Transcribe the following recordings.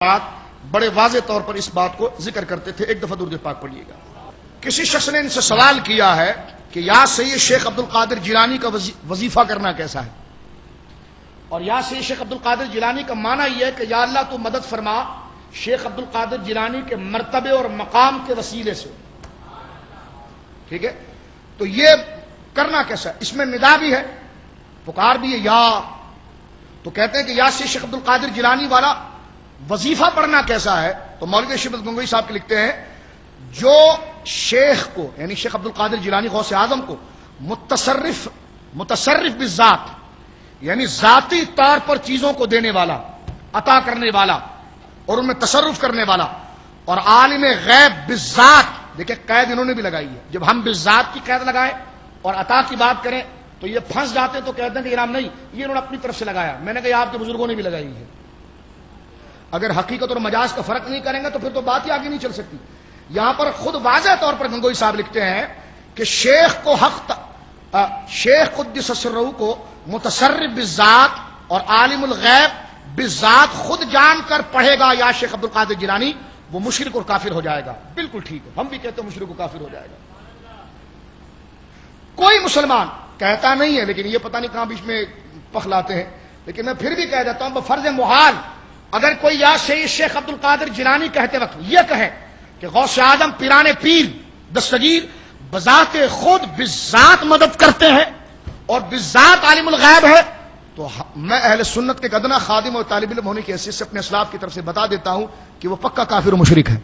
بات بڑے واضح طور پر اس بات کو ذکر کرتے تھے. ایک دفعہ درود پاک پڑھیے گا. کسی شخص نے ان سے سوال کیا ہے کہ یا سید شیخ عبد القادر جیلانی کا وظیفہ کرنا کیسا ہے, اور یا سید شیخ عبد القادر جیلانی کا معنی یہ ہے کہ یا اللہ تو مدد فرما شیخ عبد القادر جیلانی کے مرتبے اور مقام کے وسیلے سے. ٹھیک ہے, تو یہ کرنا کیسا ہے؟ اس میں ندا بھی ہے, پکار بھی ہے یا. تو کہتے ہیں کہ یا سید شیخ عبد القادر جیلانی والا وظیفہ پڑھنا کیسا ہے؟ تو مولوی شبت گنگوئی صاحب کے لکھتے ہیں جو شیخ کو یعنی شیخ عبد القادر جیلانی غوث اعظم کو متصرف بالذات یعنی ذاتی طور پر چیزوں کو دینے والا, عطا کرنے والا اور ان میں تصرف کرنے والا, اور عالم غیب بالذات. دیکھیں قید انہوں نے بھی لگائی ہے. جب ہم بالذات کی قید لگائیں اور عطا کی بات کریں تو یہ پھنس جاتے ہیں, تو کہتے ہیں کہ انعام نہیں, یہ انہوں نے اپنی طرف سے لگایا. میں نے کہا آپ کے بزرگوں نے بھی لگائی ہے. اگر حقیقت اور مجاز کا فرق نہیں کریں گے تو پھر تو بات ہی آگے نہیں چل سکتی. یہاں پر خود واضح طور پر گنگوئی صاحب لکھتے ہیں کہ شیخ قدس سرہ کو متصرف بالذات اور عالم الغیب بالذات خود جان کر پڑھے گا یا شیخ عبد القادر جیلانی, وہ مشرک اور کافر ہو جائے گا. بالکل ٹھیک ہے, ہم بھی کہتے ہیں مشرک اور کافر ہو جائے گا. کوئی مسلمان کہتا نہیں ہے, لیکن یہ پتہ نہیں کہاں بیچ میں پخلاتے ہیں. لیکن میں پھر بھی کہہ دیتا ہوں بفرض محال اگر کوئی یا سید شیخ عبد القادر جیلانی کہتے وقت یہ کہے کہ غوث اعظم پیران پیر دستگیر بذات خود بالذات مدد کرتے ہیں اور بالذات عالم الغیب ہے, تو میں اہل سنت کے ادنا خادم اور طالب علم ہونے کی حیثیت سے اپنے اسلاف کی طرف سے بتا دیتا ہوں کہ وہ پکا کافر و مشرک ہے.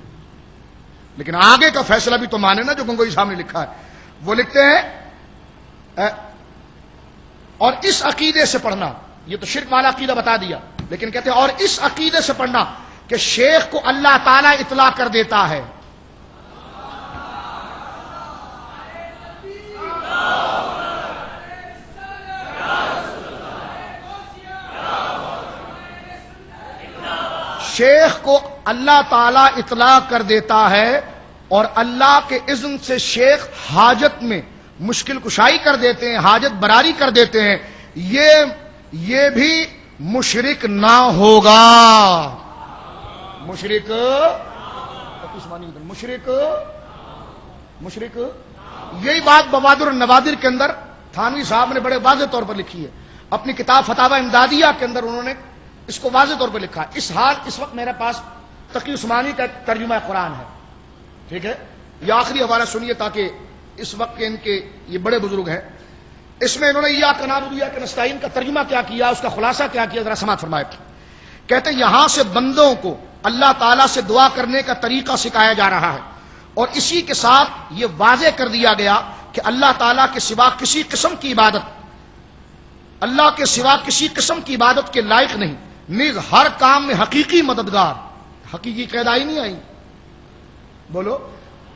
لیکن آگے کا فیصلہ بھی تو مانے نا جو گنگوئی صاحب نے لکھا ہے. وہ لکھتے ہیں اور اس عقیدے سے پڑھنا, یہ تو شرک والا عقیدہ بتا دیا, لیکن کہتے ہیں اور اس عقیدے سے پڑھنا کہ شیخ کو اللہ تعالیٰ اطلاع کر دیتا ہے. شیخ کو اللہ تعالیٰ اطلاع کر دیتا ہے اور اللہ کے اذن سے شیخ حاجت میں مشکل کشائی کر دیتے ہیں, حاجت براری کر دیتے ہیں. یہ بھی مشرک نہ ہوگا. مشرک یہی بات بوادر النوادر کے اندر تھانوی صاحب نے بڑے واضح طور پر لکھی ہے. اپنی کتاب فتاوی امدادیہ کے اندر انہوں نے اس کو واضح طور پر لکھا ہے. اس وقت میرے پاس تقی عثمانی کا ترجمہ قرآن ہے. ٹھیک ہے, یہ آخری حوالہ سنیے تاکہ اس وقت کے ان کے یہ بڑے بزرگ ہیں. اس میں انہوں نے یا نعبد یا نستعین کا ترجمہ کیا کیا, اس کا خلاصہ کیا کیا, ذرا سماعت فرمائے. کہتے ہیں یہاں سے بندوں کو اللہ تعالیٰ سے دعا کرنے کا طریقہ سکھایا جا رہا ہے, اور اسی کے ساتھ یہ واضح کر دیا گیا کہ اللہ تعالیٰ کے سوا کسی قسم کی عبادت اللہ کے سوا کسی قسم کی عبادت کے لائق نہیں. نیز ہر کام میں حقیقی مددگار. حقیقی قید آئی نہیں آئی؟ بولو,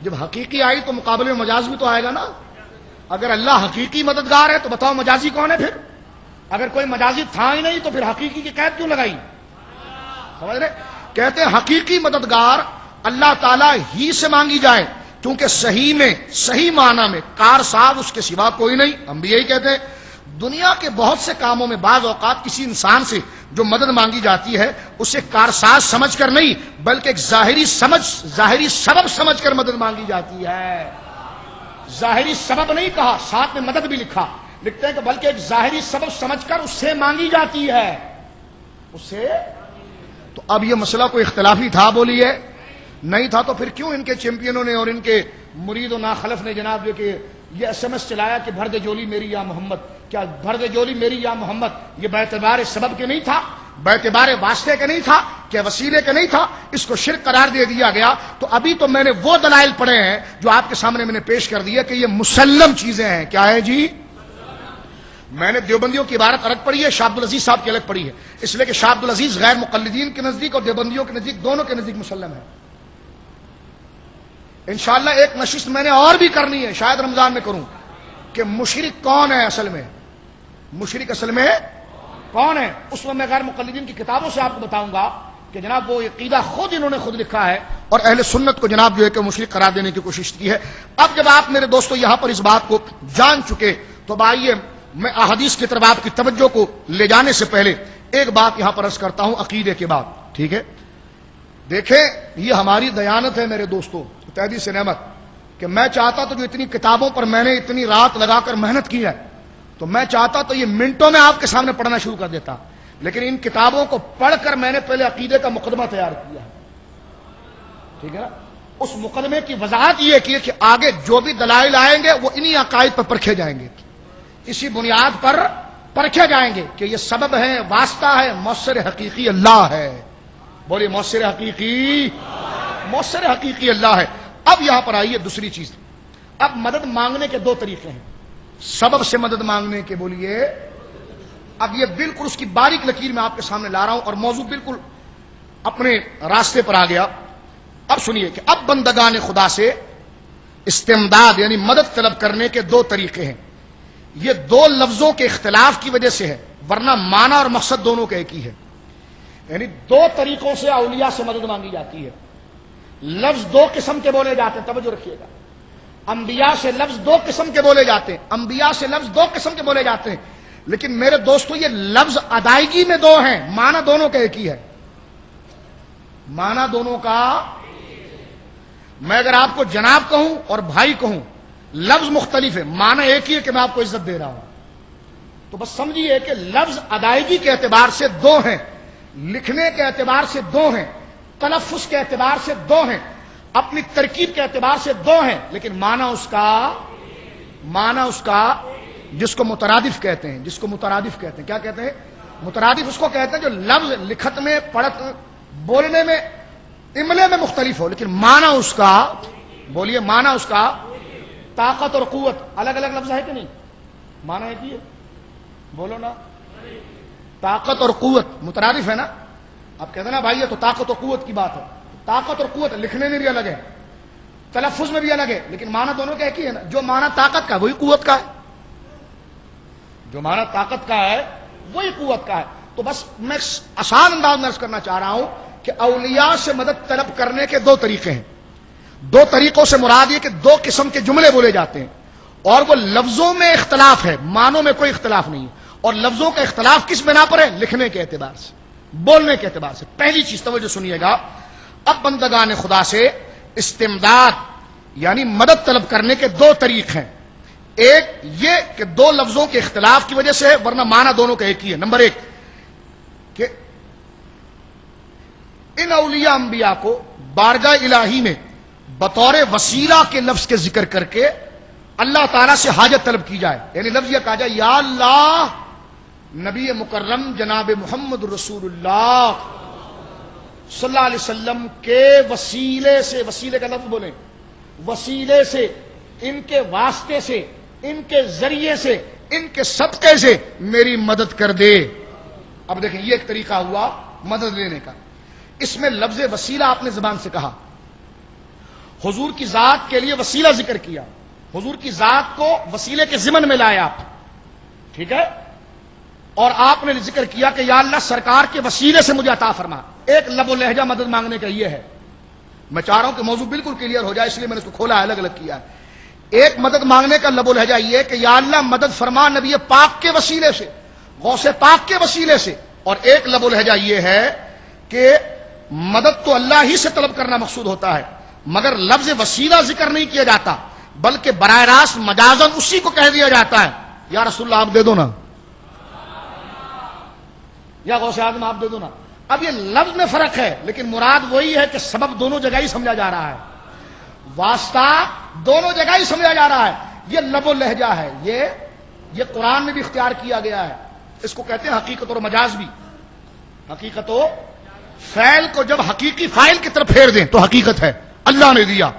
جب حقیقی آئی تو مقابلے میں مجاز بھی تو آئے گا نا. اگر اللہ حقیقی مددگار ہے تو بتاؤ مجازی کون ہے پھر؟ اگر کوئی مجازی تھا ہی نہیں تو پھر حقیقی کی قید کیوں لگائی؟ سمجھ رہے؟ کہتے ہیں حقیقی مددگار اللہ تعالیٰ ہی سے مانگی جائے, کیونکہ صحیح معنی میں کارساز اس کے سوا کوئی نہیں. ہم بھی یہی کہتے ہیں. دنیا کے بہت سے کاموں میں بعض اوقات کسی انسان سے جو مدد مانگی جاتی ہے اسے کارساز سمجھ کر نہیں بلکہ ایک ظاہری سبب سمجھ کر مدد مانگی جاتی ہے. ظاہری سبب نہیں کہا, ساتھ میں مدد بھی لکھا. لکھتے ہیں کہ بلکہ ایک ظاہری سبب سمجھ کر اس سے مانگی جاتی ہے. اس سے تو اب یہ مسئلہ کوئی اختلافی تھا بولیے؟ نہیں تھا. تو پھر کیوں ان کے چیمپئنوں نے اور ان کے مرید و ناخلف نے جناب جو کہ یہ SMS چلایا کہ بھر دے جولی میری یا محمد. کیا بھر دے جولی میری یا محمد یہ باعتبار سبب کے نہیں تھا, باعتبار واسطے کے نہیں تھا, کیا وسیلے کے نہیں تھا؟ اس کو شرک قرار دے دیا گیا. تو ابھی تو میں نے وہ دلائل پڑھے ہیں جو آپ کے سامنے میں نے پیش کر دیا کہ یہ مسلم چیزیں ہیں. کیا ہے جی؟ میں نے دیوبندیوں کی عبارت الگ پڑھی ہے, شاہ عبد العزیز صاحب کی الگ پڑھی ہے, اس لیے کہ شاہ عبد العزیز غیر مقلدین کے نزدیک اور دیوبندیوں کے نزدیک دونوں کے نزدیک مسلم ہے. انشاءاللہ ایک نشست میں نے اور بھی کرنی ہے, شاید رمضان میں کروں, کہ مشرک کون ہے اصل میں. مشرک اصل میں کون ہے اس میں غیر مقلدین کی کتابوں سے آپ کو بتاؤں گا کہ جناب وہ عقیدہ انہوں نے خود لکھا ہے اور اہل سنت کو جناب جو ہے کہ مشرک قرار دینے کی کوشش کی ہے. اب جب آپ میرے دوستو یہاں پر اس بات کو جان چکے تو آئیے میں احادیث کی طرف آپ کی توجہ کو لے جانے سے پہلے ایک بات یہاں پر عرض کرتا ہوں عقیدے کے بعد. ٹھیک ہے, دیکھیں یہ ہماری دیانت ہے میرے دوستوں، تحدی سے نعمت، کہ میں چاہتا تو جو اتنی کتابوں پر میں نے اتنی رات لگا کر محنت کی ہے تو میں چاہتا تو یہ منٹوں میں آپ کے سامنے پڑھنا شروع کر دیتا، لیکن ان کتابوں کو پڑھ کر میں نے پہلے عقیدے کا مقدمہ تیار کیا ہے، ٹھیک ہے نا؟ اس مقدمے کی وضاحت یہ کی کہ آگے جو بھی دلائل آئیں گے وہ انہی عقائد پر پرکھے جائیں گے، اسی بنیاد پر پرکھے جائیں گے کہ یہ سبب ہے، واسطہ ہے، مؤثر حقیقی اللہ ہے۔ بولیے مؤثر حقیقی، مؤثر حقیقی اللہ ہے۔ اب یہاں پر آئیے دوسری چیز، اب مدد مانگنے کے دو طریقے ہیں، سبب سے مدد مانگنے کے، بولیے۔ اب یہ بالکل اس کی باریک لکیر میں آپ کے سامنے لا رہا ہوں اور موضوع بالکل اپنے راستے پر آ گیا۔ اب سنیے کہ اب بندگان خدا سے استمداد یعنی مدد طلب کرنے کے دو طریقے ہیں۔ یہ دو لفظوں کے اختلاف کی وجہ سے ہے، ورنہ معنی اور مقصد دونوں کا ایک ہی ہے۔ یعنی دو طریقوں سے اولیاء سے مدد مانگی جاتی ہے۔ لفظ دو قسم کے بولے جاتے ہیں، توجہ رکھیے گا۔ انبیاء سے لفظ دو قسم کے بولے جاتے ہیں، انبیاء سے لفظ دو قسم کے بولے جاتے ہیں، لیکن میرے دوستو یہ لفظ ادائیگی میں دو ہیں، معنی دونوں کا ایک ہی ہے، معنی دونوں کا۔ میں اگر آپ کو جناب کہوں اور بھائی کہوں، لفظ مختلف ہے، معنی ایک ہی ہے کہ میں آپ کو عزت دے رہا ہوں۔ تو بس سمجھیے کہ لفظ ادائیگی کے اعتبار سے دو ہیں، لکھنے کے اعتبار سے دو ہیں، تلفظ کے اعتبار سے دو ہیں، اپنی ترکیب کے اعتبار سے دو ہیں، لیکن معنی اس کا جس کو مترادف کہتے ہیں، جس کو مترادف کہتے ہیں، کیا کہتے ہیں؟ مترادف اس کو کہتے ہیں جو لفظ لکھت میں، پڑھت، بولنے میں، املے میں مختلف ہو، لیکن معنی اس کا، بولیے معنی اس کا، طاقت اور قوت الگ الگ لفظ ہے کہ نہیں؟ معنی ہے کہ بولو نا، طاقت اور قوت مترادف ہے نا؟ آپ کہتے ہیں نا بھائی یہ تو طاقت اور قوت کی بات ہے، طاقت اور قوت لکھنے میں بھی الگ ہے، تلفظ میں بھی الگ ہے، لیکن معنی دونوں کا ایک ہی ہے نا۔ جو معنی طاقت کا ہے وہی قوت کا ہے، جو معنی طاقت کا ہے وہی قوت کا ہے۔ تو بس میں آسان انداز میں عرض کرنا چاہ رہا ہوں کہ اولیاء سے مدد طلب کرنے کے دو طریقے ہیں۔ دو طریقوں سے مراد یہ کہ دو قسم کے جملے بولے جاتے ہیں، اور وہ لفظوں میں اختلاف ہے، معنوں میں کوئی اختلاف نہیں ہے، اور لفظوں کا اختلاف کس بنا پر ہے؟ لکھنے کے اعتبار سے، بولنے کے اعتبار سے۔ پہلی چیز توجہ سنیے گا، اب بندگان خدا سے استمداد یعنی مدد طلب کرنے کے دو طریق ہیں۔ ایک یہ کہ دو لفظوں کے اختلاف کی وجہ سے ہے، ورنہ معنی دونوں کا ایک ہی ہے۔ نمبر ایک کہ ان اولیاء انبیاء کو بارگاہ الہی میں بطور وسیلہ کے لفظ کے ذکر کر کے اللہ تعالیٰ سے حاجت طلب کی جائے، یعنی لفظ یہ کہا جائے یا اللہ نبی مکرم جناب محمد رسول اللہ صلی اللہ علیہ وسلم کے وسیلے سے، وسیلے کا لفظ بولیں، وسیلے سے، ان کے واسطے سے، ان کے ذریعے سے، ان کے صدقے سے میری مدد کر دے۔ اب دیکھیں یہ ایک طریقہ ہوا مدد لینے کا، اس میں لفظ وسیلہ آپ نے زبان سے کہا، حضور کی ذات کے لیے وسیلہ ذکر کیا، حضور کی ذات کو وسیلے کے ضمن میں لائے آپ، ٹھیک ہے، اور آپ نے ذکر کیا کہ یا اللہ سرکار کے وسیلے سے مجھے عطا فرما۔ ایک لب و لہجہ مدد مانگنے کا یہ ہے، میں چاہ رہا ہوں کہ موضوع بالکل کلیئر ہو جائے، اس لیے میں نے اس کو کھولا الگ الگ کیا ہے۔ ایک مدد مانگنے کا لب و لہجہ یہ کہ یا اللہ مدد فرما نبی پاک کے وسیلے سے، غوث پاک کے وسیلے سے، اور ایک لب و لہجہ یہ ہے کہ مدد تو اللہ ہی سے طلب کرنا مقصود ہوتا ہے، مگر لفظ وسیلہ ذکر نہیں کیا جاتا، بلکہ براہ راست مجازن اسی کو کہہ دیا جاتا ہے، یا رسول اللہ آپ دے دو نا، یا غوث اعظم آپ دے دو نا۔ اب یہ لفظ میں فرق ہے، لیکن مراد وہی ہے کہ سبب دونوں جگہ ہی سمجھا جا رہا ہے، واسطہ دونوں جگہ ہی سمجھا جا رہا ہے۔ یہ لب و لہجہ ہے، یہ قرآن میں بھی اختیار کیا گیا ہے، اس کو کہتے ہیں حقیقت اور مجاز بھی۔ حقیقت و فعل کو جب حقیقی فاعل کی طرف پھیر دیں تو حقیقت ہے، اللہ نے دیا،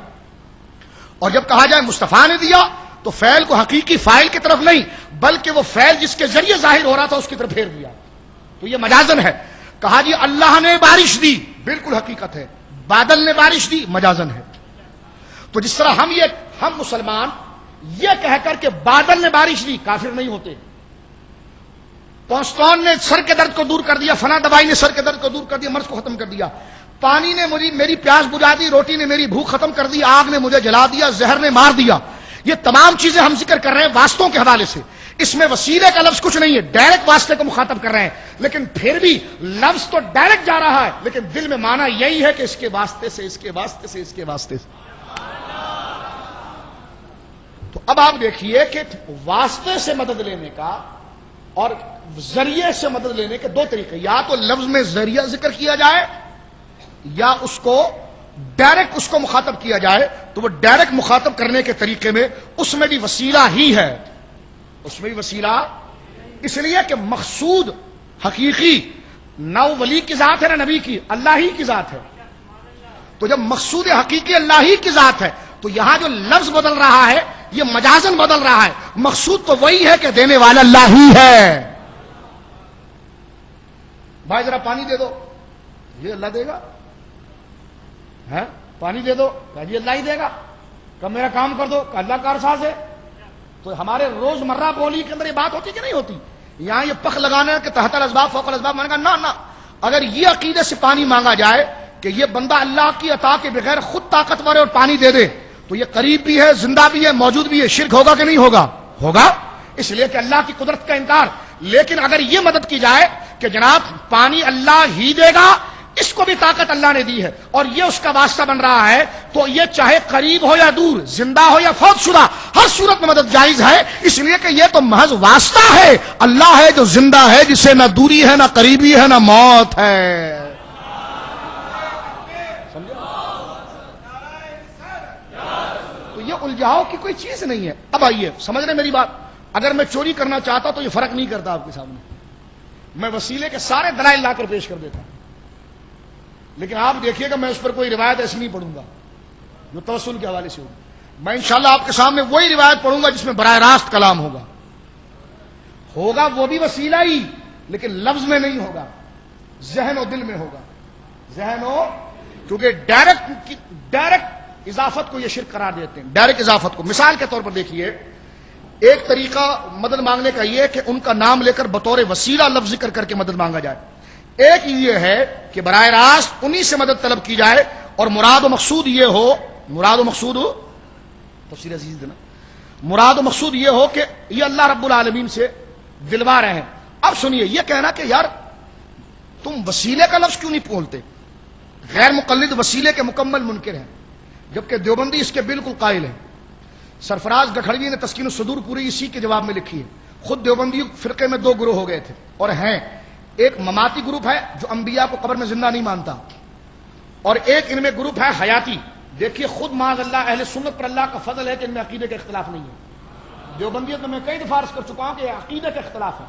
اور جب کہا جائے مصطفیٰ نے دیا تو فعل کو حقیقی فاعل کی طرف نہیں بلکہ وہ فعل جس کے ذریعے ظاہر ہو رہا تھا اس کی طرف پھیر دیا، تو یہ مجازن ہے۔ کہا جی اللہ نے بارش دی، بالکل حقیقت ہے، بادل نے بارش دی، مجازن ہے۔ تو جس طرح ہم مسلمان یہ کہہ کر کہ بادل نے بارش دی کافر نہیں ہوتے، پونسٹون نے سر کے درد کو دور کر دیا، فلاں دوائی نے سر کے درد کو دور کر دیا، مرض کو ختم کر دیا، پانی نے میری پیاس بجھا دی، روٹی نے میری بھوک ختم کر دی، آگ نے مجھے جلا دیا، زہر نے مار دیا۔ یہ تمام چیزیں ہم ذکر کر رہے ہیں واسطوں کے حوالے سے، اس میں وسیلے کا لفظ کچھ نہیں ہے، ڈائریکٹ واسطے کو مخاطب کر رہے ہیں، لیکن پھر بھی لفظ تو ڈائریکٹ جا رہا ہے، لیکن دل میں معنی یہی ہے کہ اس کے واسطے سے، اس کے واسطے سے، اس کے واسطے سے۔ تو اب آپ دیکھیے کہ واسطے سے مدد لینے کا اور ذریعے سے مدد لینے کے دو طریقے، یا تو لفظ میں ذریعہ ذکر کیا جائے یا اس کو ڈائریکٹ اس کو مخاطب کیا جائے، تو وہ ڈائریکٹ مخاطب کرنے کے طریقے میں اس میں بھی وسیلہ ہی ہے، اس میں بھی وسیلہ، اس لیے کہ مقصود حقیقی نہ ولی کی ذات ہے نہ نبی کی، اللہ ہی کی ذات ہے۔ تو جب مقصود حقیقی اللہ ہی کی ذات ہے تو یہاں جو لفظ بدل رہا ہے یہ مجازن بدل رہا ہے، مقصود تو وہی ہے کہ دینے والا اللہ ہی ہے۔ بھائی ذرا پانی دے دو، یہ اللہ دے گا، ہے پانی دے دو یہ اللہ ہی دے گا، کہ میرا کام کر دو کہ اللہ کارساز ہے۔ تو ہمارے روزمرہ بولی کے اندر یہ بات ہوتی کہ نہیں ہوتی؟ یہاں یہ پخ لگانا کہ تحت الاسباب فوق الاسباب مانے گا، نہ اگر یہ عقیدے سے پانی مانگا جائے کہ یہ بندہ اللہ کی عطا کے بغیر خود طاقتور ہے اور پانی دے دے تو یہ قریب بھی ہے، زندہ بھی ہے، موجود بھی ہے، شرک ہوگا کہ نہیں ہوگا؟ ہوگا، اس لیے کہ اللہ کی قدرت کا انکار۔ لیکن اگر یہ مدد کی جائے کہ جناب پانی اللہ ہی دے گا، اس کو بھی طاقت اللہ نے دی ہے اور یہ اس کا واسطہ بن رہا ہے، تو یہ چاہے قریب ہو یا دور، زندہ ہو یا فوت شدہ، ہر صورت میں مدد جائز ہے، اس لیے کہ یہ تو محض واسطہ ہے، اللہ ہے جو زندہ ہے، جسے نہ دوری ہے نہ قریبی ہے نہ موت ہے۔ تو یہ الجھاؤ کی کوئی چیز نہیں ہے۔ اب آئیے سمجھ رہے میری بات، اگر میں چوری کرنا چاہتا تو یہ فرق نہیں کرتا آپ کے سامنے، میں وسیلے کے سارے دلائل لا کر پیش کر دیتا ہوں، لیکن آپ دیکھیے گا میں اس پر کوئی روایت ایسی نہیں پڑھوں گا جو توسل کے حوالے سے ہوگی، میں انشاءاللہ آپ کے سامنے وہی روایت پڑھوں گا جس میں براہ راست کلام ہوگا وہ بھی وسیلہ ہی، لیکن لفظ میں نہیں ہوگا، ذہن و دل میں ہوگا، ذہن و، کیونکہ ڈائریکٹ اضافت کو یہ شرک قرار دیتے ہیں، ڈائریکٹ اضافت کو۔ مثال کے طور پر دیکھیے، ایک طریقہ مدد مانگنے کا یہ ہے کہ ان کا نام لے کر بطور وسیلہ لفظ ذکر کر کے مدد مانگا جائے، ایک یہ ہے کہ براہ راست انہی سے مدد طلب کی جائے اور مراد و مقصود یہ ہو، مراد و مقصود ہو، تفسیر عزیز دینا، مراد و مقصود یہ ہو کہ یہ اللہ رب العالمین سے دلوا رہے ہیں۔ اب سنیے، یہ کہنا کہ یار تم وسیلے کا لفظ کیوں نہیں بولتے، غیر مقلد وسیلے کے مکمل منکر ہیں، جبکہ دیوبندی اس کے بالکل قائل ہیں۔ سرفراز گکھڑوی نے تسکین الصدور پوری اسی کے جواب میں لکھی ہے۔ خود دیوبندی فرقے میں دو گروہ ہو گئے تھے اور ہیں، ایک مماتی گروپ ہے جو انبیاء کو قبر میں زندہ نہیں مانتا، اور ایک ان میں گروپ ہے حیاتی۔ دیکھیے خود معاذ اللہ اہل سنت پر اللہ کا فضل ہے کہ ان میں عقیدے کا اختلاف نہیں ہے۔ دیوبندیت میں کئی دفعہ عرض کر چکا ہوں کہ عقیدے کا اختلاف ہے،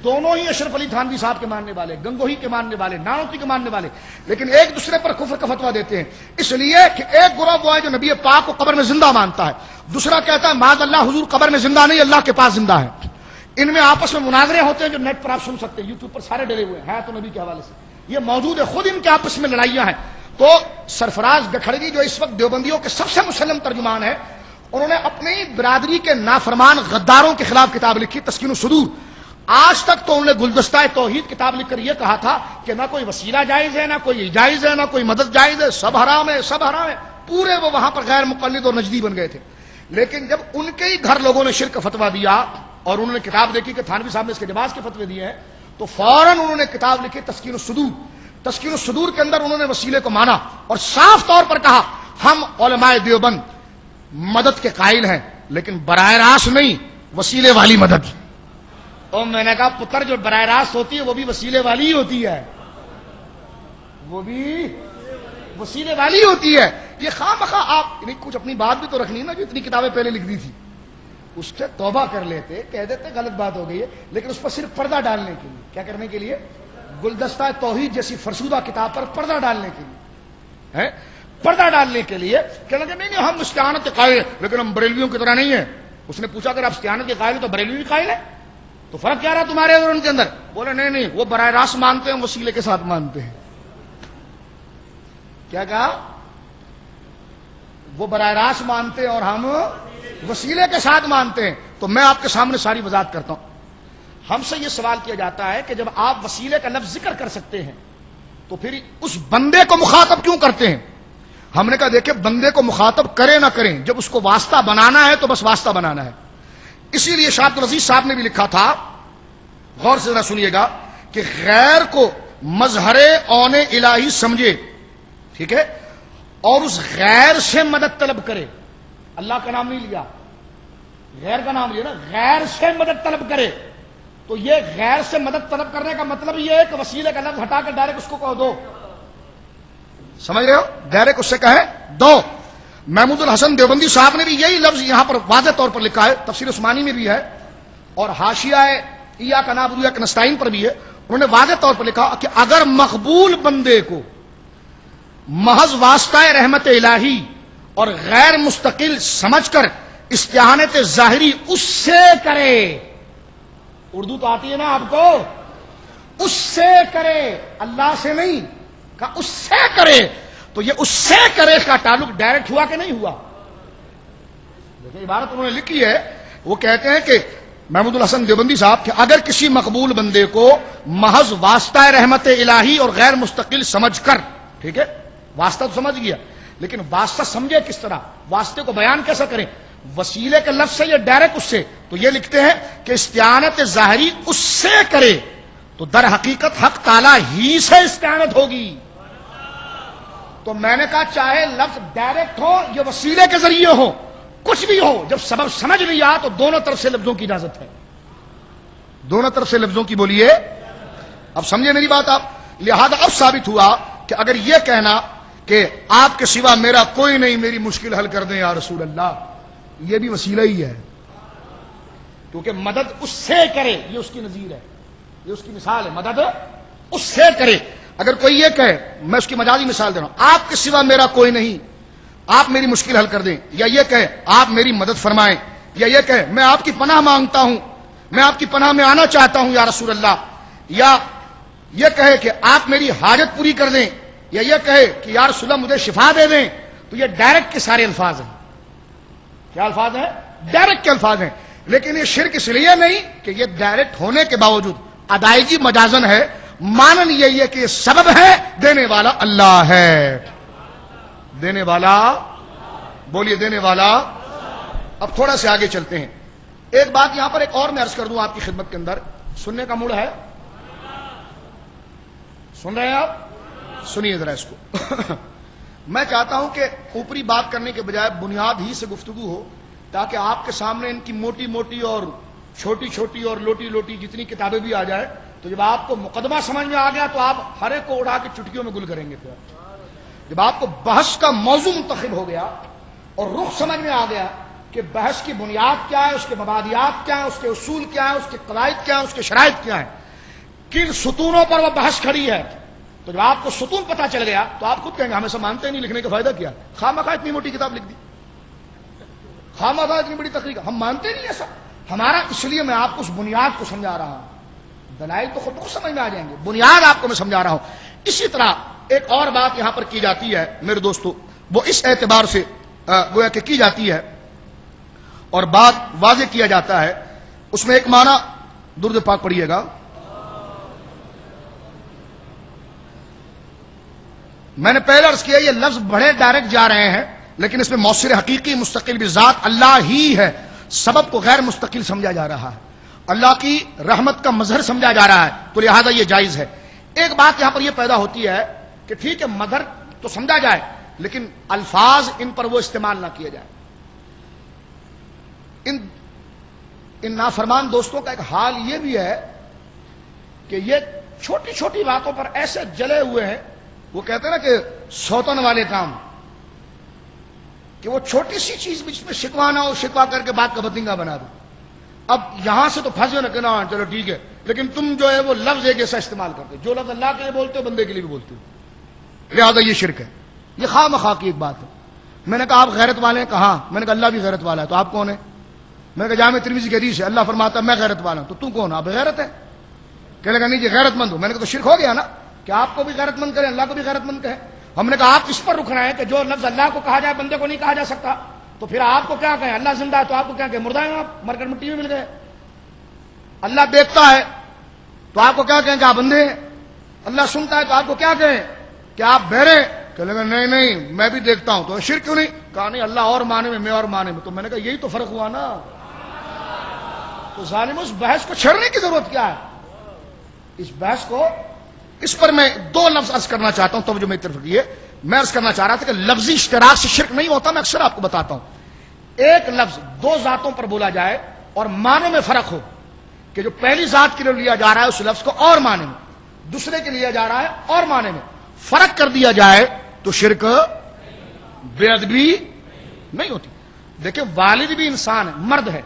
دونوں ہی اشرف علی تھانوی صاحب کے ماننے والے، گنگوہی کے ماننے والے، نانوتی کے ماننے والے، لیکن ایک دوسرے پر کفر کا فتویٰ دیتے ہیں، اس لیے کہ ایک گروہ وہ ہے جو نبی پاک کو قبر میں زندہ مانتا ہے، دوسرا کہتا ہے معاذ اللہ حضور قبر میں زندہ نہیں، اللہ کے پاس زندہ ہے۔ ان میں آپس میں مناظرے ہوتے ہیں جو نیٹ پر آپ سن سکتے ہیں، یوٹیوب پر سارے ڈلے ہوئے ہیں تو نبی کے حوالے سے یہ موجود ہے، خود ان کے آپس میں لڑائیاں ہیں۔ تو سرفراز گکھڑوی جو اس وقت دیوبندیوں کے سب سے مسلم ترجمان ہے، انہوں نے اپنی برادری کے نافرمان غداروں کے خلاف کتاب لکھی تسکین الصدور۔ آج تک تو انہوں نے گلدستہ توحید کتاب لکھ کر یہ کہا تھا کہ نہ کوئی وسیلہ جائز ہے، نہ کوئی جائز ہے، نہ کوئی مدد جائز ہے، سب حرام ہے، سب حرام ہے، پورے وہ وہاں پر غیر مقلد اور نجدی بن گئے تھے۔ لیکن جب ان کے ہی گھر لوگوں نے شرک کا فتویٰ دیا اور انہوں نے کتاب دیکھی کہ تھانوی صاحب نے اس کے جواز کے فتوے دیے ہیں، تو فوراً انہوں نے کتاب لکھی تسکین الصدور۔ تسکین الصدور کے اندر انہوں نے وسیلے کو مانا اور صاف طور پر کہا ہم علماء دیوبند مدد کے قائل ہیں، لیکن براہ راست نہیں، وسیلے والی مدد۔ اور میں نے کہا پتر جو براہ راست ہوتی ہے وہ بھی وسیلے والی ہی ہوتی ہے، وہ بھی وسیلے والی ہوتی ہے۔ یہ خواہ مخواہ آپ کچھ اپنی بات بھی تو رکھنی نا، جو اتنی کتابیں پہلے لکھ دی تھی، اس سے توبہ کر لیتے، کہہ دیتے غلط بات ہو گئی ہے، لیکن اس پر صرف پردہ ڈالنے کے لیے، کیا کرنے کے لیے؟ گلدستہ توحید جیسی فرسودہ کتاب پر پردہ ڈالنے کے لیے، ہے پردہ ڈالنے کے لیے کہنے لگے نہیں ہم استعانت کے قائل ہیں، لیکن ہم بریلویوں کی طرح نہیں ہیں۔ اس نے پوچھا اگر آپ استعانت کے قائل ہیں تو بریلوی بھی قائل ہے، تو فرق کیا رہا تمہارے اور ان کے اندر؟ بولے نہیں وہ براہ راست مانتے ہیں، وسیلے کے ساتھ مانتے ہیں۔ کیا کہا؟ وہ براہ راست مانتے ہیں اور ہم وسیلے کے ساتھ مانتے ہیں۔ تو میں آپ کے سامنے ساری وضاحت کرتا ہوں۔ ہم سے یہ سوال کیا جاتا ہے کہ جب آپ وسیلے کا لفظ ذکر کر سکتے ہیں تو پھر اس بندے کو مخاطب کیوں کرتے ہیں؟ ہم نے کہا دیکھیں بندے کو مخاطب کریں نہ کریں، جب اس کو واسطہ بنانا ہے تو بس واسطہ بنانا ہے۔ اسی لیے شاہ عبد العزیز صاحب نے بھی لکھا تھا، غور سے ذرا سنیے گا، کہ غیر کو مظہر اون الہی سمجھے، ٹھیک ہے، اور اس غیر سے مدد طلب کرے. اللہ کا نام نہیں لیا، غیر کا نام لیا نا، غیر سے مدد طلب کرے. تو یہ غیر سے مدد طلب کرنے کا مطلب یہ ہے کہ وسیلے کا لفظ ہٹا کر ڈائریکٹ اس کو کہو دو. سمجھ رہے ہو؟ ڈائریکٹ اس سے کہے دو. محمود الحسن دیوبندی صاحب نے بھی یہی لفظ یہاں پر واضح طور پر لکھا ہے، تفسیر عثمانی میں بھی ہے اور حاشیہ ایاک نعبد و ایاک نستعین پر بھی ہے. انہوں نے واضح طور پر لکھا کہ اگر مقبول بندے کو محض واسطہ رحمت الہی اور غیر مستقل سمجھ کر استعانت ظاہری اس سے کرے، اردو تو آتی ہے نا آپ کو، اس سے کرے، اللہ سے نہیں کہا، اس سے کرے، تو یہ اس سے کرے کا تعلق ڈائریکٹ ہوا کہ نہیں ہوا؟ دیکھیں عبارت انہوں نے لکھی ہے، وہ کہتے ہیں کہ محمود الحسن دیوبندی صاحب کہ اگر کسی مقبول بندے کو محض واسطہ رحمت الہی اور غیر مستقل سمجھ کر، ٹھیک ہے، واسطہ تو سمجھ گیا، لیکن واسطہ سمجھے کس طرح، واسطے کو بیان کیسا کریں؟ وسیلے کے لفظ سے یا ڈائریکٹ اس سے؟ تو یہ لکھتے ہیں کہ استعانت ظاہری اس سے کرے تو در حقیقت حق تعالی ہی سے استعانت ہوگی. تو میں نے کہا چاہے لفظ ڈائریکٹ ہو یا وسیلے کے ذریعے ہو، کچھ بھی ہو، جب سبب سمجھ نہیں آ تو دونوں طرف سے لفظوں کی اجازت ہے، دونوں طرف سے لفظوں کی بولیے. اب سمجھے میری بات آپ؟ لہذا اب ثابت ہوا کہ اگر یہ کہنا کہ آپ کے سوا میرا کوئی نہیں، میری مشکل حل کر دیں یا رسول اللہ، یہ بھی وسیلہ ہی ہے، کیونکہ مدد اس سے کرے، یہ اس کی نظیر ہے، یہ اس کی مثال ہے، مدد اس سے کرے. اگر کوئی یہ کہے، میں اس کی مجازی مثال دے رہا ہوں، آپ کے سوا میرا کوئی نہیں، آپ میری مشکل حل کر دیں، یا یہ کہے آپ میری مدد فرمائیں، یا یہ کہے میں آپ کی پناہ مانگتا ہوں، میں آپ کی پناہ میں آنا چاہتا ہوں یا رسول اللہ، یا یہ کہے کہ آپ میری حاجت پوری کر دیں، یا یہ کہے کہ یا رسول اللہ مجھے شفا دے دیں، تو یہ ڈائریکٹ کے سارے الفاظ ہیں. کیا الفاظ ہیں؟ ڈائریکٹ کے الفاظ ہیں. لیکن یہ شرک اس لیے نہیں کہ یہ ڈائریکٹ ہونے کے باوجود ادائیگی مجازن ہے، مانن یہی ہے کہ یہ سبب ہے، دینے والا اللہ ہے. دینے والا، بولیے دینے والا. اب تھوڑا سے آگے چلتے ہیں. ایک بات یہاں پر ایک اور میں عرض کر دوں آپ کی خدمت کے اندر، سننے کا موڈ ہے؟ سن رہے ہیں آپ؟ سنیے ذرا اس کو. میں چاہتا ہوں کہ اوپری بات کرنے کے بجائے بنیاد ہی سے گفتگو ہو، تاکہ آپ کے سامنے ان کی موٹی موٹی اور چھوٹی چھوٹی اور لوٹی لوٹی جتنی کتابیں بھی آ جائے، تو جب آپ کو مقدمہ سمجھ میں آ گیا تو آپ ہر ایک کو اڑا کے چٹکیوں میں گل کریں گے. پھر جب آپ کو بحث کا موضوع منتخب ہو گیا اور رخ سمجھ میں آ گیا کہ بحث کی بنیاد کیا ہے، اس کے مبادیات کیا ہیں، اس کے اصول کیا ہیں، اس کے قواعد کیا ہیں، اس کے شرائط کیا ہیں، کن ستونوں پر وہ بحث کھڑی ہے، تو جب آپ کو ستون پتہ چل گیا تو آپ خود کہیں گے ہمیں سب مانتے نہیں، لکھنے کا فائدہ کیا، خواہ اتنی موٹی کتاب لکھ دی، خواہ اتنی بڑی تقریر، ہم مانتے نہیں ایسا ہمارا. اس لیے میں آپ کو اس بنیاد کو سمجھا رہا ہوں، دلائل تو خود بخود سمجھ میں آ جائیں گے، بنیاد آپ کو میں سمجھا رہا ہوں. اسی طرح ایک اور بات یہاں پر کی جاتی ہے میرے دوستو، وہ اس اعتبار سے گویا کہ کی جاتی ہے اور بات واضح کیا جاتا ہے، اس میں ایک معنی درود پاک پڑھیے گا. میں نے پہلے عرض کیا یہ لفظ بڑے ڈائریکٹ جا رہے ہیں، لیکن اس میں مؤثر حقیقی مستقل بذات اللہ ہی ہے، سبب کو غیر مستقل سمجھا جا رہا ہے، اللہ کی رحمت کا مظہر سمجھا جا رہا ہے، تو لہذا یہ جائز ہے. ایک بات یہاں پر یہ پیدا ہوتی ہے کہ ٹھیک ہے مظہر تو سمجھا جائے، لیکن الفاظ ان پر وہ استعمال نہ کیا جائے. ان نافرمان دوستوں کا ایک حال یہ بھی ہے کہ یہ چھوٹی چھوٹی باتوں پر ایسے جلے ہوئے ہیں، وہ کہتے ہیں نا کہ سوتن والے کام، کہ وہ چھوٹی سی چیز بھی جس میں شکوا نہ ہو، شکوا کر کے بات کا بدنگا بنا دو. اب یہاں سے تو پھنس گئے نا کہ نا چلو ٹھیک ہے، لیکن تم جو ہے وہ لفظ ایک جیسا استعمال کرتے ہو، جو لفظ اللہ کے لیے بولتے ہو بندے کے لیے بھی بولتے ہو، لہٰذا یہ شرک ہے. یہ خواہ مخواہ کی ایک بات ہے. میں نے کہا آپ غیرت والے ہیں، کہاں؟ میں نے کہا اللہ بھی غیرت والا ہے، تو آپ کون ہیں؟ میں نے کہا جامع ترمذی کی حدیث ہے، اللہ فرماتا ہے میں غیرت والا ہوں، تو تم کون؟ آپ غیرت ہے؟ کہنے لگا نہیں جی غیرت مند ہوں. میں نے کہا تو شرک ہو گیا نا کہ آپ کو بھی غیرت مند کریں، اللہ کو بھی غیرت مند کہیں. ہم نے کہا آپ اس پر رکنا ہے کہ جو لفظ اللہ کو کہا جائے بندے کو نہیں کہا جا سکتا، تو پھر آپ کو کیا کہیں؟ اللہ زندہ ہے تو آپ کو کیا کہیں؟ مردہ ہیں آپ، مر کر مٹی میں مل گئے. اللہ دیکھتا ہے تو آپ کو کیا کہیں کہ آپ بندے ہیں. اللہ سنتا ہے تو آپ کو کیا کہیں کہ آپ بہرے. کہنے لگا نہیں نہیں میں بھی دیکھتا ہوں. تو شرک کیوں نہیں؟ کہا نہیں اللہ اور معنی میں میں اور معنی میں. تو میں نے کہا یہی تو فرق ہوا نا. تو ظالم اس بحث کو چھڑنے کی ضرورت کیا ہے؟ اس بحث کو، اس پر میں دو لفظ عرض کرنا چاہتا ہوں، توجہ میری طرف رکھیے۔ میں عرض کرنا چاہ رہا تھا کہ لفظی اشتراک سے شرک نہیں ہوتا، میں اکثر آپ کو بتاتا ہوں۔ ایک لفظ دو ذاتوں پر بولا جائے اور معنوں میں فرق ہو، کہ جو پہلی ذات کے لیے لیا جا رہا ہے اس لفظ کو اور معنی میں، دوسرے کے لیا جا رہا ہے اور معنی میں فرق کر دیا جائے تو شرک بے ادبی نہیں ہوتی۔ دیکھیں والد بھی انسان ہے، مرد ہے،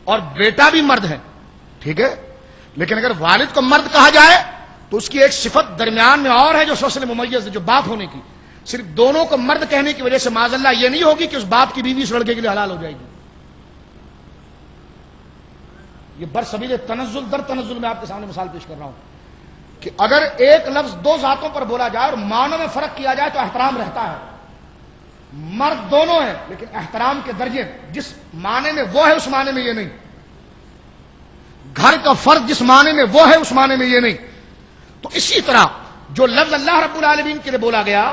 اور بیٹا بھی مرد ہے، ٹھیک ہے، لیکن اگر والد کو مرد کہا جائے تو اس کی ایک صفت درمیان میں اور ہے جو سب سے ممیز ہے، جو باپ ہونے کی۔ صرف دونوں کو مرد کہنے کی وجہ سے معاذ اللہ یہ نہیں ہوگی کہ اس باپ کی بیوی اس لڑکے کے لیے حلال ہو جائے گی۔ یہ برسبیل تنزل در تنزل میں آپ کے سامنے مثال پیش کر رہا ہوں کہ اگر ایک لفظ دو ذاتوں پر بولا جائے اور معنوں میں فرق کیا جائے تو احترام رہتا ہے۔ مرد دونوں ہیں لیکن احترام کے درجے جس معنی میں وہ ہے اس معنی میں یہ نہیں، گھر کا فرد جس معنی میں وہ ہے اس معنی میں یہ نہیں۔ تو اسی طرح جو لفظ اللہ رب العالمین کے لیے بولا گیا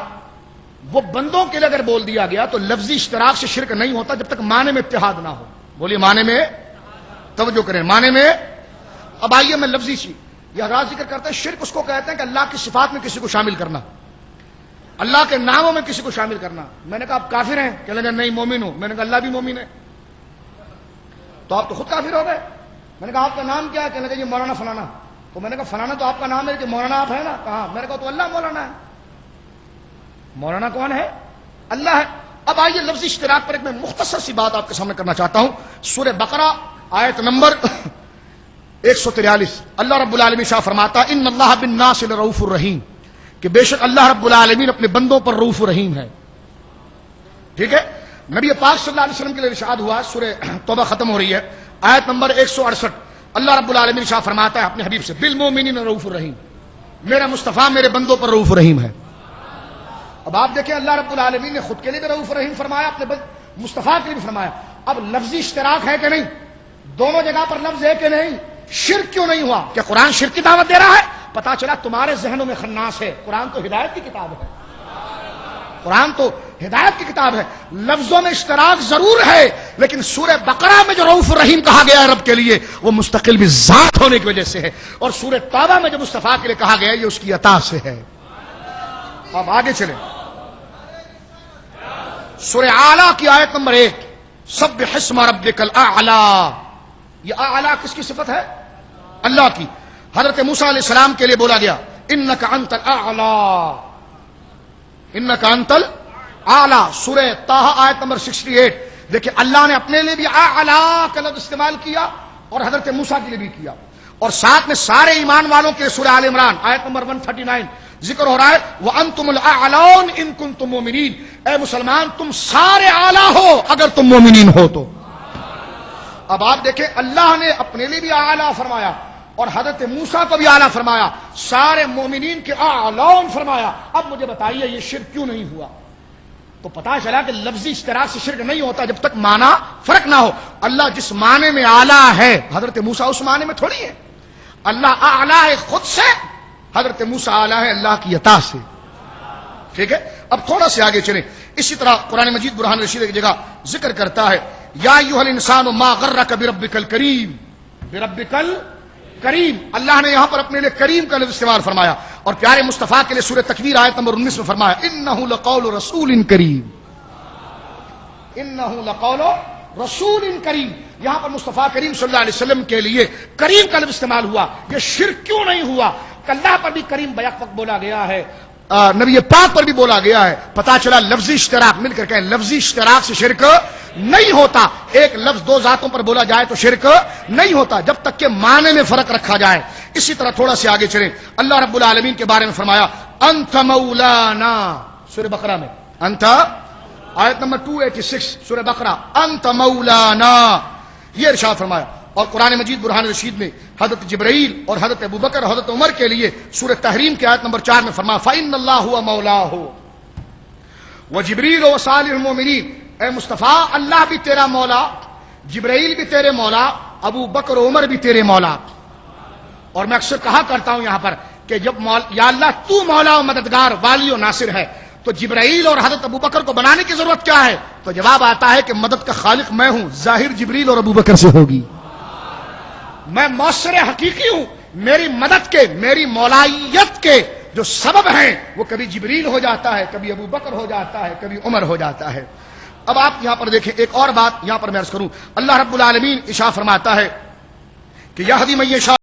وہ بندوں کے لیے اگر بول دیا گیا تو لفظی اشتراک سے شرک نہیں ہوتا جب تک معنی میں اتحاد نہ ہو۔ بولیے معنی میں توجہ کریں، معنی میں۔ اب آئیے میں لفظی چیز یہ حضرات ذکر کرتے ہیں، شرک اس کو کہتے ہیں کہ اللہ کی صفات میں کسی کو شامل کرنا، اللہ کے ناموں میں کسی کو شامل کرنا۔ میں نے کہا آپ کافر ہیں، کہنے لگے نہیں مومن ہوں۔ میں نے کہا اللہ بھی مومن ہے، تو آپ تو خود کافر ہو گئے۔ میں نے کہا آپ کا نام کیا ہے؟ کہنے لگے یہ مولانا فلانا۔ تو میں نے کہا فلانا تو آپ کا نام ہے کہ مولانا آپ ہے نا؟ کہاں؟ میں نے کہا تو اللہ مولانا ہے۔ مولانا کون ہے؟ اللہ ہے۔ اب آئیے لفظی اشتراک پر ایک میں مختصر سی بات آپ کے سامنے کرنا چاہتا ہوں۔ سورہ بقرہ آیت نمبر 143 اللہ رب العالمین شاہ فرماتا ان اللہ بالناس لرؤوف الرحیم، کہ بے شک اللہ رب العالمین اپنے بندوں پر رؤوف الرحیم ہے، ٹھیک ہے۔ نبی پاک صلی اللہ علیہ وسلم کے لیے ارشاد ہوا، سورہ توبہ ختم ہو رہی ہے، آیت نمبر 168 اللہ رب العالمین شاہ فرماتا ہے اپنے حبیب سے بالمؤمنین رؤوف الرحیم، میرا مصطفیٰ میرے بندوں پر رؤوف الرحیم ہے۔ اب آپ دیکھیں اللہ رب العالمین نے خود کے لیے بھی رؤوف الرحیم فرمایا، اپنے مصطفیٰ کے لیے بھی فرمایا۔ اب لفظی اشتراک ہے کہ نہیں؟ دونوں جگہ پر لفظ ہے کہ نہیں؟ شرک کیوں نہیں ہوا؟ کیا قرآن شرک کی دعوت دے رہا ہے؟ پتا چلا تمہارے ذہنوں میں خناس ہے، قرآن تو ہدایت کی کتاب ہے، قرآن تو ہدایت کی کتاب ہے۔ لفظوں میں اشتراک ضرور ہے لیکن سورہ بقرہ میں جو رؤوف الرحیم کہا گیا ہے رب کے لیے وہ مستقل بھی ذات ہونے کی وجہ سے ہے، اور سورہ توبہ میں جو مصطفیٰ کے لیے کہا گیا ہے یہ اس کی عطا سے ہے۔ اب آگے چلیں، سورہ اعلیٰ کی آیت نمبر 1 سبح اسم ربک الاعلی، یہ اعلیٰ کس کی صفت ہے؟ اللہ کی۔ حضرت موسیٰ علیہ السلام کے لیے بولا گیا انک انت الاعلی، انک انت الاعلی، سورہ طٰہٰ آیت نمبر 68۔ دیکھیں اللہ نے اپنے لیے بھی اعلیٰ کا لفظ استعمال کیا اور حضرت موسیٰ کے لیے بھی کیا، اور ساتھ میں سارے ایمان والوں کے سورہ آل عمران آیت نمبر 139 ذکر ہو رہا ہے وَأَنْتُمُ الْأَعْلَوْنَ إِن كُنتُم مُؤْمِنِينَ، اے مسلمان تم سارے اعلیٰ ہو اگر تم مومنین ہو تو۔ اب آپ دیکھیں اللہ نے اپنے لیے بھی اعلیٰ فرمایا اور حضرت موسیٰ کو بھی اعلیٰ فرمایا، سارے مومنین کے اعلون فرمایا۔ اب مجھے بتائیے یہ شرک کیوں نہیں ہوا؟ تو پتا چلا کہ لفظی اشتراک سے شرک نہیں ہوتا جب تک معنی فرق نہ ہو۔ اللہ جس معنی میں اعلیٰ ہے حضرت موسیٰ اس معنی میں تھوڑی ہے، اللہ اعلیٰ ہے خود سے، حضرت موسیٰ اعلیٰ ہے اللہ کی عطا سے، ٹھیک ہے۔ اب تھوڑا سے آگے چلیں، اسی طرح قرآن مجید برہان رشید کی جگہ ذکر کرتا ہے یا ایھا الانسان ما غرک بربک الکریم، بربک الکریم، اللہ نے یہاں پر اپنے لیے کریم کا لفظ استعمال فرمایا، اور پیارے مصطفیٰ کے لیے سورہ تکویر آیت نمبر 19 میں فرمایا انہ لقول رسول کریم، انہ لقول رسول کریم۔ یہاں پر مصطفیٰ کریم صلی اللہ علیہ وسلم کے لیے کریم کا لفظ استعمال ہوا۔ یہ شرک کیوں نہیں ہوا؟ کہ اللہ پر بھی کریم بیک وقت بولا گیا ہے، نبی پاک پر بھی بولا گیا ہے۔ پتا چلا لفظی اشتراک، مل کر کہیں لفظی اشتراک سے شرک نہیں ہوتا۔ ایک لفظ دو ذاتوں پر بولا جائے تو شرک نہیں ہوتا جب تک کہ معنی میں فرق رکھا جائے۔ اسی طرح تھوڑا سے آگے چلیں، اللہ رب العالمین کے بارے میں فرمایا انت مولانا، سورہ بقرہ میں انت آیت نمبر 286 سورہ بقرہ انت مولانا، یہ ارشاد فرمایا۔ اور قرآن مجید برہان رشید میں حضرت جبرائیل اور حضرت ابوبکر اور حضرت عمر کے لیے سورہ تحریم کی آیت نمبر 4 میں فرمایا فإن اللہ هو مولاه وجبریل وصالح المؤمنین، اے مصطفیٰ اللہ بھی تیرا مولا، جبرائیل بھی تیرے مولا، ابو بکر و عمر بھی تیرے مولا۔ اور میں اکثر کہا کرتا ہوں یہاں پر کہ جب یا اللہ تو مولا و مددگار والی و ناصر ہے تو جبرائیل اور حضرت ابو بکر کو بنانے کی ضرورت کیا ہے؟ تو جواب آتا ہے کہ مدد کا خالق میں ہوں، ظاہر جبریل اور ابو بکر سے ہوگی۔ میں مؤثر حقیقی ہوں. میری مدد کے، میری مولائیت کے جو سبب ہیں وہ کبھی جبریل ہو جاتا ہے، کبھی ابو بکر ہو جاتا ہے، کبھی عمر ہو جاتا ہے. اب آپ یہاں پر دیکھیں ایک اور بات یہاں پر میں عرض کروں. اللہ رب العالمین ارشاد فرماتا ہے کہ یہدی من یشاء